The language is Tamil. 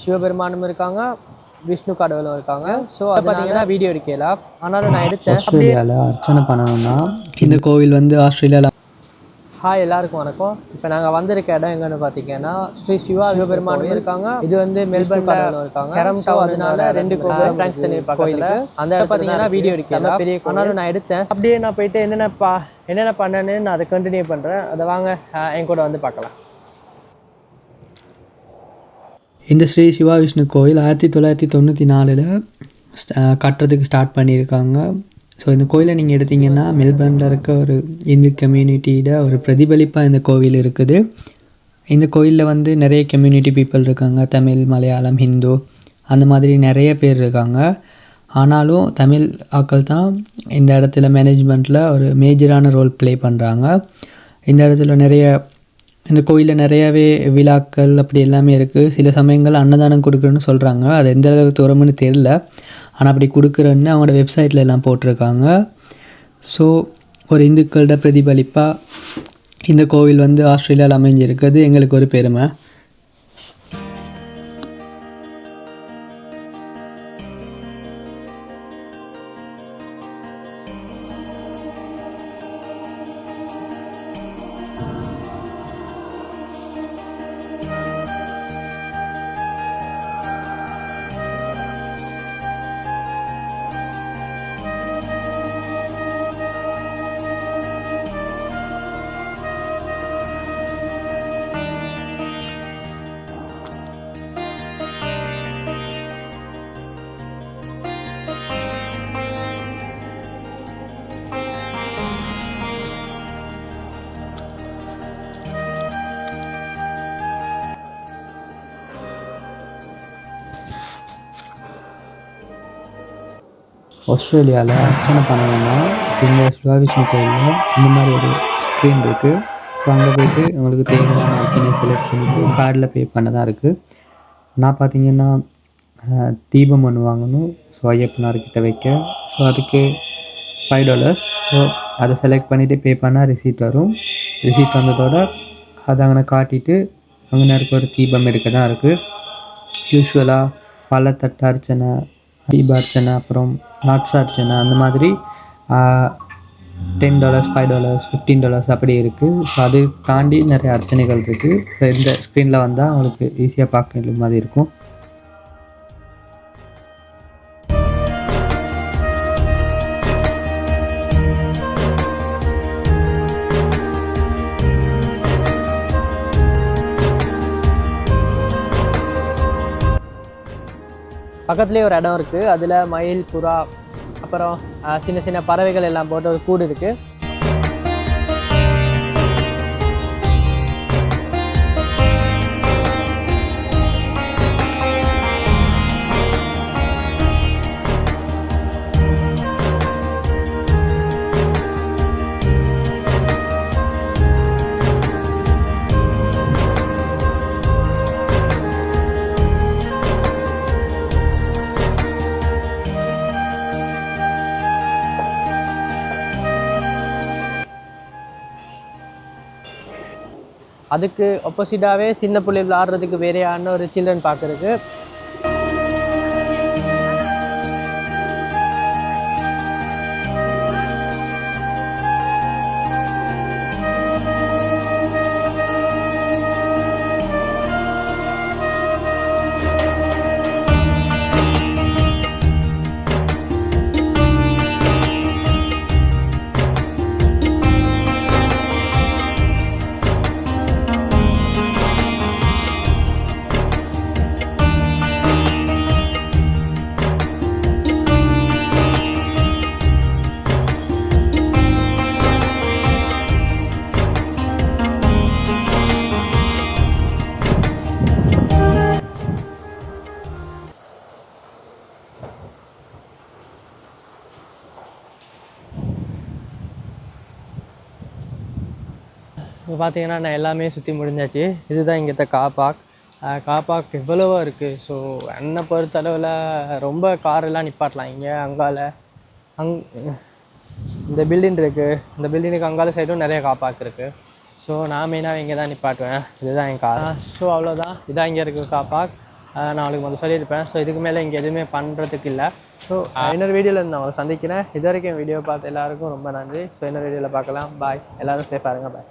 சிவபெருமானும் இருக்காங்க, விஷ்ணு கடவுளும் இருக்காங்க. ஸோ அதை பார்த்தீங்கன்னா வீடியோ எடுக்கலாம். ஆனாலும் நான் எடுத்தேன். ஆஸ்திரேலியாவில் அர்ச்சனை பண்ணணும்னா இந்த கோவில் வந்து ஆஸ்திரேலியாவில். ஹாய், எல்லாருக்கும் வணக்கம். இப்போ நாங்கள் வந்திருக்க இடம் எங்கன்னு பார்த்தீங்கன்னா ஸ்ரீ சிவபெருமானும் இருக்காங்க. இது வந்து மெல்பர்ன் கடவுளும் இருக்காங்க. ஸோ அதனால 2 கோவில் ஃப்ராங்க்ஸ்டன் பக்கத்தில் அந்த இடம் பார்த்தீங்கன்னா வீடியோ எடுக்கலாம். பெரிய ஆனாலும் நான் எடுத்தேன். அப்படியே நான் போயிட்டு என்னென்ன பண்ணேன்னு நான் அதை கண்டினியூ பண்ணுறேன். அதை வாங்க என் கூட வந்து பார்க்கலாம். இந்த ஸ்ரீ சிவா விஷ்ணு கோவில் 1994 கட்டுறதுக்கு ஸ்டார்ட் பண்ணியிருக்காங்க. ஸோ இந்த கோயிலை நீங்கள் எடுத்திங்கன்னா மெல்பர்னில் இருக்க ஒரு இந்து கம்யூனிட்டியோட ஒரு பிரதிபலிப்பாக இந்த கோவில் இருக்குது. இந்த கோயிலில் வந்து நிறைய கம்யூனிட்டி பீப்புள் இருக்காங்க. தமிழ், மலையாளம், ஹிந்து அந்த மாதிரி நிறைய பேர் இருக்காங்க. ஆனாலும் தமிழ் ஆட்கள் தான் இந்த இடத்துல மேனேஜ்மெண்ட்டில் ஒரு மேஜரான ரோல் ப்ளே பண்ணுறாங்க. இந்த இடத்துல இந்த கோயிலில் நிறையாவே விழாக்கள் அப்படி எல்லாமே இருக்குது. சில சமயங்கள் அன்னதானம் கொடுக்குறேன்னு சொல்கிறாங்க. அது எந்த அளவுக்கு தூரம்னு தெரில. ஆனால் அப்படி கொடுக்குறேன்னு அவங்களோட வெப்சைட்டில் எல்லாம் போட்டிருக்காங்க. ஸோ ஒரு இந்துக்களோட பிரதிபலிப்பாக இந்த கோவில் வந்து ஆஸ்திரேலியாவில் அமைஞ்சிருக்குது. எங்களுக்கு ஒரு பெருமை. ஆஸ்திரேலியாவில் அர்ச்சனை பண்ணணும்னா இந்த சிவா விஷ்ணு கோயிலில் இந்த மாதிரி ஒரு ஸ்க்ரீன் இருக்குது. ஸோ அங்கே போய்ட்டு உங்களுக்கு தேவையான அர்ச்சனை செலக்ட் பண்ணிவிட்டு கார்டில் பே பண்ண தான் இருக்குது. நான் பார்த்தீங்கன்னா தீபம் ஒன்று வாங்கணும். ஸோ ஐயப்பனார்கிட்ட வைக்க. ஸோ அதுக்கு $5. ஸோ அதை செலக்ட் பண்ணிவிட்டு பே பண்ணால் ரிசீட் வரும். ரிசீட் வந்ததோட அதை அங்கே காட்டிட்டு அங்கே இருக்க ஒரு தீபம் எடுக்க தான் இருக்குது. யூஸ்வலாக பழத்தட்டு அர்ச்சனை, தீப அர்ச்சனை, அப்புறம் நாட்ஸ் அர்ச்சனை அந்த மாதிரி $10, $5, $15 அப்படி இருக்குது. ஸோ அது தாண்டி நிறைய அர்ச்சனைகள் இருக்குது. ஸோ இந்த ஸ்க்ரீனில் வந்தால் அவங்களுக்கு ஈஸியாக பார்க்குற மாதிரி இருக்கும். பக்கத்துலேயே ஒரு இடம் இருக்குது. அதில் மயில், புறா, அப்புறம் சின்ன சின்ன பறவைகள் எல்லாம் போட்டு ஒரு கூடு இருக்குது. அதுக்கு ஆப்போசிட்டாகவே சின்ன பிள்ளைகள் விளாடுறதுக்கு வேறையான ஒரு சில்ட்ரன் பார்க் இருக்குது. இப்போ பார்த்தீங்கன்னா நான் எல்லாமே சுற்றி முடிஞ்சாச்சு. இதுதான் இங்கே காப்பாக் எவ்வளவோ இருக்குது. ஸோ என்னை பொறுத்தளவில் ரொம்ப காரெல்லாம் நிப்பாட்டலாம் இங்கே. இந்த பில்டிங் இருக்குது. இந்த பில்டிங்குக்கு அங்கால சைடும் நிறைய காப்பாக் இருக்குது. ஸோ நான் மெயினாக இங்கே தான் நிப்பாட்டுவேன். இதுதான் என் கார். ஸோ அவ்வளோதான். இதான் இங்கே இருக்குது காப்பாக். நான் அவளுக்கு முதல்ல சொல்லியிருப்பேன். ஸோ இதுக்கு மேலே இங்கே எதுவுமே பண்ணுறதுக்கு இல்லை. ஸோ இன்னொரு வீடியோவில் நான் அவங்களை சந்திக்கிறேன். இது வரைக்கும் வீடியோ பார்த்து எல்லாருக்கும் ரொம்ப நன்றி. ஸோ இன்னொரு வீடியோவில் பார்க்கலாம். பாய். எல்லோரும் சேஃபாக இருங்க. பாய்.